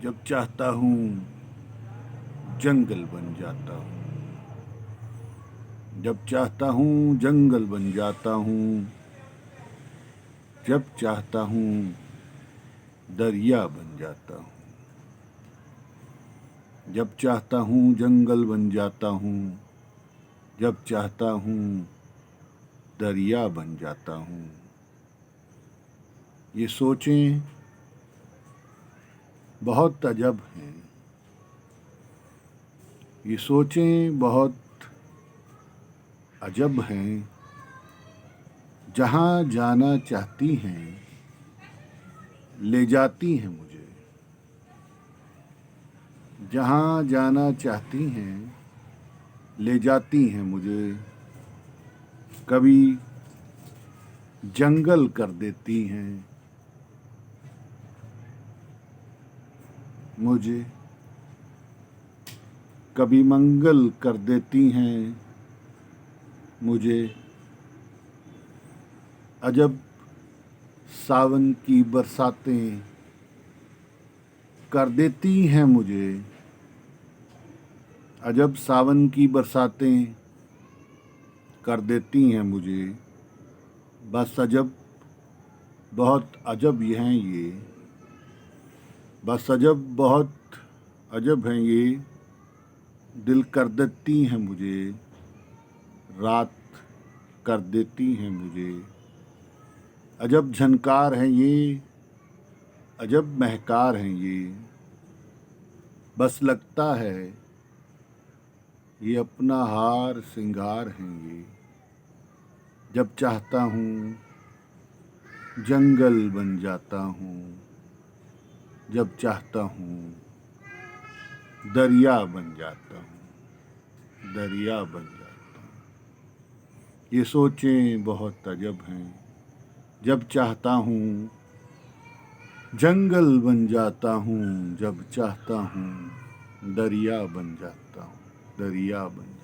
जब चाहता हूँ जंगल बन जाता हूँ। जब चाहता हूँ जंगल बन जाता हूँ। जब चाहता हूँ दरिया बन जाता हूँ। जब चाहता हूँ जंगल बन जाता हूँ। जब चाहता हूँ दरिया बन जाता हूँ। ये सोचें बहुत अजब हैं। ये सोचें बहुत अजब हैं। जहाँ जाना चाहती हैं ले जाती हैं मुझे। जहाँ जाना चाहती हैं ले जाती हैं मुझे। कभी जंगल कर देती हैं मुझे। कभी मंगल कर देती हैं मुझे। अजब सावन की बरसातें कर देती हैं मुझे। अजब सावन की बरसातें कर देती हैं मुझे। बस अजब बहुत अजब ये हैं ये। बस अजब बहुत अजब हैं ये। दिल कर देती हैं मुझे। रात कर देती हैं मुझे। अजब झनकार हैं ये। अजब महकार हैं ये। बस लगता है ये अपना हार सिंगार हैं ये। जब चाहता हूँ जंगल बन जाता हूँ। जब चाहता हूँ दरिया बन जाता हूँ। दरिया बन जाता हूँ। ये सोचें बहुत अजब हैं। जब चाहता हूँ जंगल बन जाता हूँ। जब चाहता हूँ दरिया बन जाता हूँ। दरिया बन